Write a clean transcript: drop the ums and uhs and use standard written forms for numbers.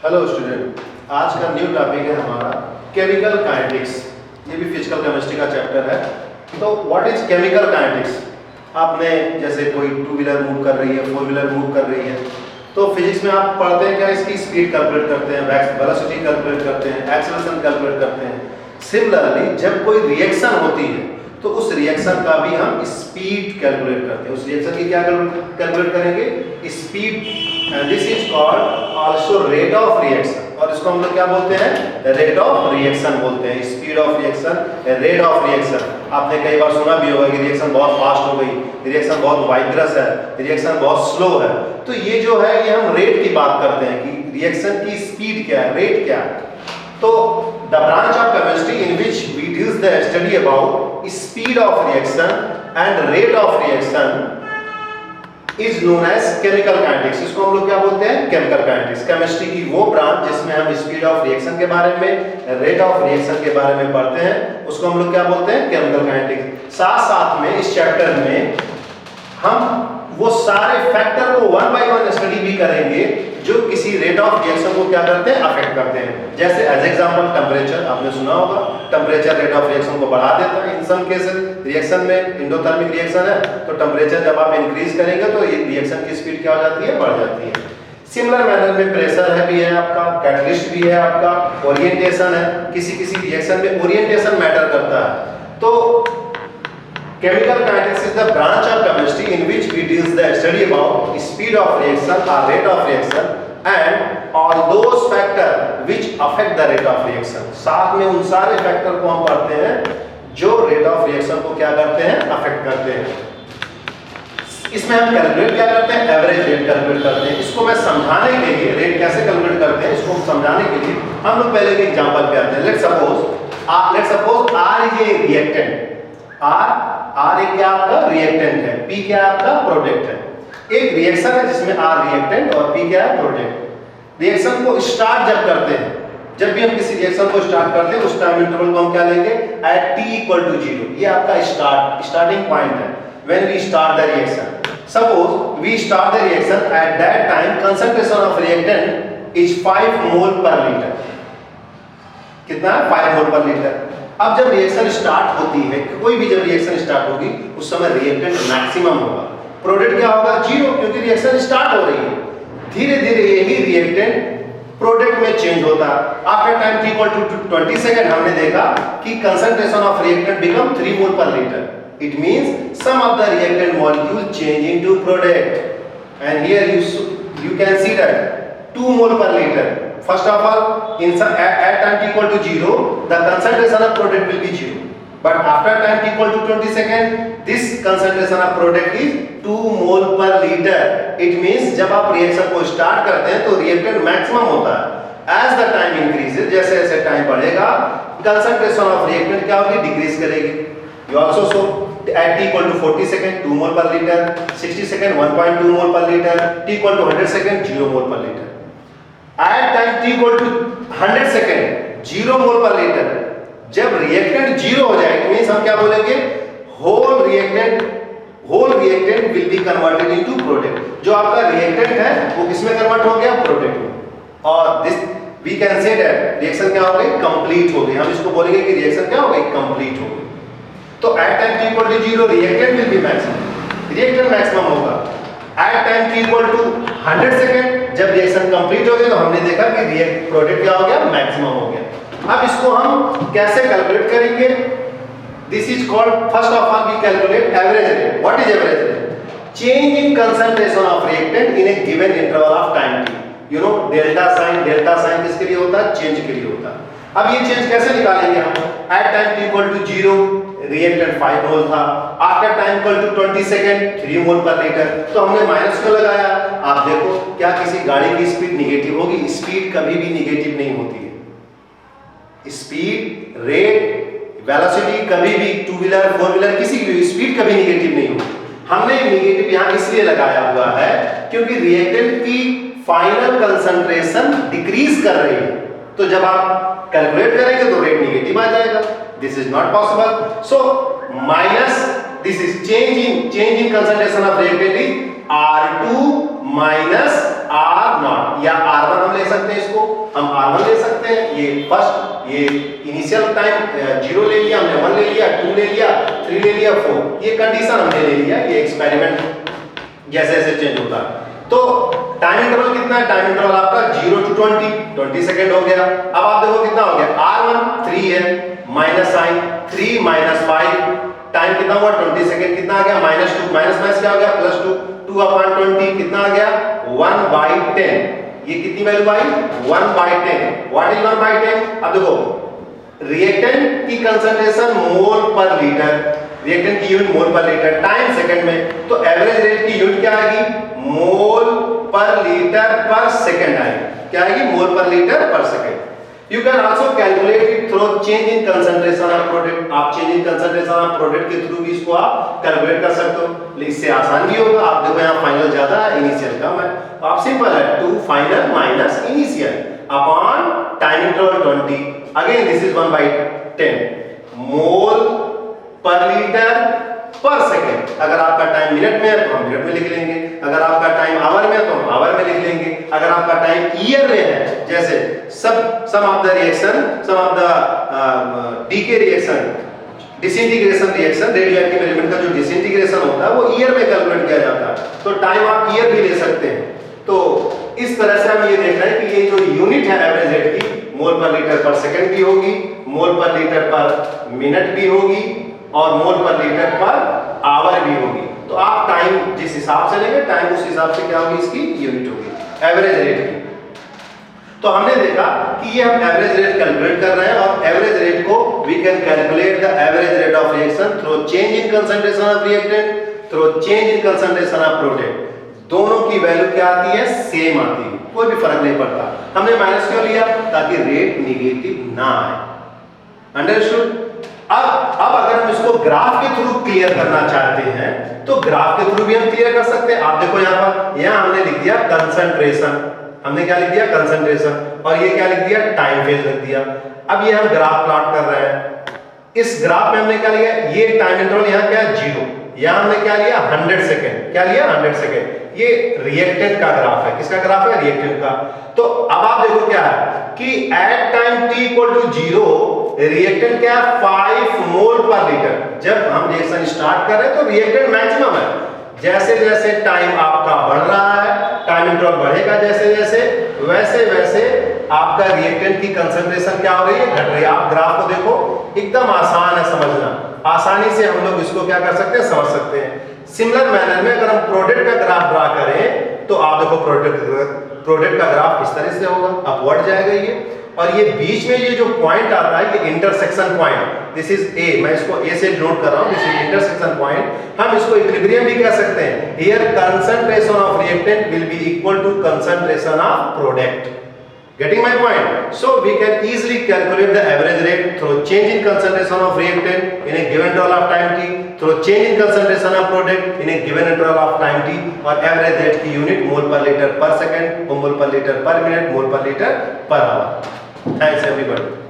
Hello student, आज का new topic है हमारा केमिकल काइनेटिक्स। ये भी फिजिकल केमिस्ट्री का चैप्टर है। तो व्हाट इज केमिकल काइनेटिक्स? आपने जैसे कोई टू व्हीलर मूव कर रही है, फोर व्हीलर मूव कर रही है, तो फिजिक्स में आप पढ़ते हैं क्या? इसकी स्पीड कैलकुलेट करते हैं, वेलोसिटी कैलकुलेट करते हैं, एक्सेलरेशन कैलकुलेट करते हैं। सिमिलरली जब कोई रिएक्शन होती है तो उस रिएक्शन का भी हम स्पीड कैलकुलेट करते हैं। उस रिएक्शन की क्या कैलकुलेट करेंगे? Speed. This is called also rate of reaction, और इसको हम लोग क्या बोलते हैं? रेट ऑफ रिएक्शन बोलते हैं। Speed of reaction, rate of reaction. आपने कई बार सुना भी होगा कि रिएक्शन बहुत फास्ट हो गई, रिएक्शन बहुत वाइब्रस है, रिएक्शन बहुत स्लो है। तो ये जो है ये हम रेट की बात करते हैं कि रिएक्शन की स्पीड क्या है, रेट क्या है। तो the branch of chemistry in which we do the study about speed of reaction and rate of reaction is known as chemical kinetics। इसको हम लोग क्या बोलते हैं? chemical kinetics। केमिस्ट्री की वो ब्रांच जिसमें हम स्पीड ऑफ रिएक्शन के बारे में, रेट ऑफ रिएक्शन के बारे में पढ़ते हैं, उसको हम लोग क्या बोलते हैं? chemical kinetics। साथ साथ में इस चैप्टर में हम वो सारे फैक्टर को वन बाय वन स्टडी भी करेंगे जो किसी रेट ऑफ रिएक्शन को क्या करते हैं? अफेक्ट करते हैं। जैसे एज एग्जांपल टेम्परेचर, आपने सुना होगा टेम्परेचर रेट ऑफ रिएक्शन को बढ़ा देता है। इन सम केसेस रिएक्शन में एंडोथर्मिक रिएक्शन है तो टेम्परेचर जब आप इंक्रीज करेंगे तो ये रिएक्शन की स्पीड क्या हो जाती है? बढ़ जाती है। सिमिलर मैनर में प्रेशर है भी है आपका, कैटलिस्ट भी है आपका, ओरिएंटेशन है। किसी रिएक्शन में ओरिएंटेशन मैटर करता है। तो chemical kinetics is the branch of chemistry in which we deal the study about speed of reaction or rate of reaction and all those factor which affect the rate of reaction। साथ में उन सारे factor को हम पढ़ते हैं जो rate of reaction को क्या करते हैं? अफेक्ट करते हैं। इसमें हम कैलकुलेट क्या करते हैं? एवरेज रेट कैलकुलेट करते हैं। इसको मैं समझाने के लिए, रेट कैसे कैलकुलेट करते हैं इसको समझाने के लिए हम लोग पहले एक एग्जांपल पे आते हैं। Let's suppose R is a reactant. R एक क्या आपका? रिएक्टेंट है। P क्या आपका? प्रोडक्ट है। एक रिएक्शन है जिसमें R रिएक्टेंट और P क्या है? प्रोडक्ट। रिएक्शन को स्टार्ट जब करते हैं, जब भी हम किसी रिएक्शन को स्टार्ट करते हैं उस टाइम इंटरवल को हम क्या लेंगे? At t equal to 0। ये आपका स्टार्टिंग पॉइंट है when we start the reaction. Suppose we start the reaction at that time concentration of reactant is 5 mole per litre. कितना है? 5 मोल पर लीटर। अब जब रिएक्शन स्टार्ट होती है, कोई भी जब रिएक्शन स्टार्ट होगी उस समय रिएक्टेंट मैक्सिमम होगा, प्रोडक्ट क्या होगा? 0, क्योंकि रिएक्शन स्टार्ट हो रही है। धीरे धीरे यही रिएक्टेंट प्रोडक्ट में चेंज होता है। After time t equal to 20 second हमने देखा कि concentration of reactant become 3 mole per litre. It means some of the reactant molecule change into product and here you can see that 2 mole per liter। First of all, at time t equal to 0, the concentration of product will be 0. But after time t equal to 20 second, this concentration of product is 2 mole per liter। It means जब आप reaction को start करते हैं तो reactant maximum होता है। As the time increases, जैसे जैसे टाइम बढ़ेगा, concentration of reactant क्या होगी? डिक्रीज करेगी। You also saw at t equal to 40 second 2 mole per liter, 60 second 1.2 mole per liter, t equal to 100 second 0 mole per liter। At time t equal to 100 second 0 mole per litre. जब reactant 0 हो जाए means हम क्या बोलेंगे? Whole reactant will be converted into product. जो आपका reactant है वो किसमें कन्वर्ट हो गया? प्रोडक्ट में। और this we can say that reaction क्या हो गई? कंप्लीट हो गई। हम इसको बोलेंगे कि रिएक्शन क्या हो गई? कंप्लीट हो गई। तो at time t equal to 0 reactant will be maximum, reactant maximum होगा। At time t equal to 100 second जब रिएक्शन कंप्लीट हो गया तो हमने देखा कि प्रोडक्ट क्या हो गया? मैक्सिमम हो गया। अब इसको हम कैसे कैलकुलेट करेंगे? This is called, first of all we calculate average rate. What is average rate? Change in concentration of reactant in a given interval of time t। You know delta sign किसके लिए होता है? Change के लिए होता है। अब ये चेंज कैसे निकालेंगे हम? At time t equal to 0 reactant 5 mole था, after time equal to 20 second 3 mole per litre. तो हमने माइनस को लगाया। आप देखो क्या किसी गाड़ी की स्पीड निगेटिव होगी? स्पीड कभी भी निगेटिव नहीं होती है। स्पीड, रेट, वेलोसिटी कभी भी टू व्हीलर, फोर व्हीलर किसी की भी स्पीड कभी निगेटिव नहीं होती। हमने निगेटिव यहां इसलिए लगाया हुआ है क्योंकि रिएक्टेंट की फाइनल कंसंट्रेशन डिक्रीज कर रही है। तो जब आप कैलकुलेट करेंगे तो रेट निगेटिव आ जाएगा। This is not possible. So minus this is change in concentration of reactant is R2 minus R0। या R1 हम ले सकते हैं, इसको हम R1 ले सकते हैं, ये फर्स्ट ये इनिशियल टाइम 0 ले लिया हमने, 1 ले लिया, 2 ले लिया, 3 ले लिया, 4, ये कंडीशन हमने ले लिया। ये एक्सपेरिमेंट जैसे जैसे चेंज होता है। तो टाइम इंटरवल कितना है? टाइम इंटरवल आपका 0 to 20 सेकंड हो गया। अब आप देखो कितना हो गया, R1 3 है, माइनस साइन 3 माइनस 5, टाइम कितना हुआ 20 सेकंड, कितना आ गया -2, माइनस क्या हो गया +2, 2/20 कितना आ गया 1/10। ये कितनी वैल्यू आई 1/10। What is 1/10? अब देखो रिएक्टेंट की कंसंट्रेशन मोल पर लीटर, रिएक्टेंट की unit mole per litre, time second में, तो एवरेज रेट की यूनिट क्या आएगी मोल पर लीटर पर सेकंड आएगी। क्या आएगी मोल पर लीटर पर second. You can also calculate it through change in concentration of product। आप change in concentration of product के थ्रू भी इसको आप कैलकुलेट कर सकते हो। इससे आसान भी होगा। आप देखो यहाँ फाइनल ज्यादा है, इनिशियल कम है, तो आप सिंपल है 2 final minus initial upon time interval 20, again this is 1/10 mole per litre पर सेकेंड। अगर आपका टाइम मिनट में है तो हम मिनट में लिख लेंगे, अगर आपका टाइम आवर में है तो हम आवर में लिख लेंगे, अगर आपका टाइम ईयर में है, जैसे some of the reaction, some of the decay reaction, disintegration reaction, radioactive element का जो डिसइंटीग्रेशन होता है वो ईयर में कैलकुलेट किया जाता है, तो टाइम आप ईयर भी ले सकते हैं। तो इस तरह से हम ये देख रहे हैं कि ये जो यूनिट है एवरेज रेट की मोल पर लीटर पर सेकंड भी होगी, मोल पर लीटर पर मिनट भी होगी और मोल पर लीटर पर आवर भी होगी। तो आप टाइम जिस हिसाब से लेंगे टाइम उस हिसाब से क्या होगी इसकी यूनिट होगी एवरेज रेट की। तो हमने देखा कि ये हम एवरेज रेट कैलकुलेट कर रहे हैं और एवरेज रेट को we can calculate the average rate of reaction through change in concentration of reactant, through change in concentration of product. दोनों की वैल्यू क्या आती है सेम आती है, कोई भी फर्क नहीं पड़ता। हमने माइनस क्यों लिया? ताकि रेट निगेटिव ना आए। अंडरस्टूड? अब अगर हम इसको ग्राफ के थ्रू क्लियर करना चाहते हैं तो ग्राफ के थ्रू भी हम क्लियर कर सकते हैं। आप देखो यहाँ पर, यहाँ हमने लिख दिया कंसंट्रेशन, हमने क्या लिख दिया कंसंट्रेशन, और ये क्या लिख दिया टाइम फेज लिख दिया। अब ये हम ग्राफ प्लॉट कर रहे हैं, इस ग्राफ में हमने क्या लिया, ये टाइम इंटरवल यहाँ क्या है 0, यहाँ हमने क्या लिया 100 सेकेंड, क्या लिया 100 सेकेंड। ये रिएक्टेंट का ग्राफ है, किसका ग्राफ है रिएक्टेंट का। तो अब आप देखो क्या है कि एट टाइम t = 0 रिएक्टेंट क्या है 5 मोल पर लीटर। जब हम रिएक्शन स्टार्ट कर रहे हैं तो रिएक्टेंट मैक्सिमम है, जैसे जैसे टाइम आपका बढ़ रहा है, टाइम इंटरवल बढ़ेगा जैसे जैसे, वैसे वैसे आपका रिएक्टेंट की कंसंट्रेशन क्या हो रही है घट रही है। आप ग्राफ को देखो, एकदम आसान है समझना, आसानी से हम लोग इसको क्या कर सकते हैं समझ सकते हैं। सिमिलर मैनर में अगर हम प्रोडक्ट का ग्राफ ड्रा करें तो आप देखो प्रोडक्ट का ग्राफ इस तरह से होगा, अपवर्ड जाएगा ये, और ये बीच में ये जो पॉइंट आता है ये intersection point, this is a, मैं इसको ए से नोट कर रहा हूं, दिस इज इंटरसेक्शन पॉइंट। हम इसको इक्विलिब्रियम भी कह सकते हैं। Here concentration of reactant will be equal to concentration of product. Getting my point? So we can easily calculate the average rate through change in concentration of reactant in a given interval of time t, through change in concentration of product in a given interval of time t, और average rate की unit मोल per litre पर second, मोल per litre पर minute, मोल per litre per hour. Thanks everybody.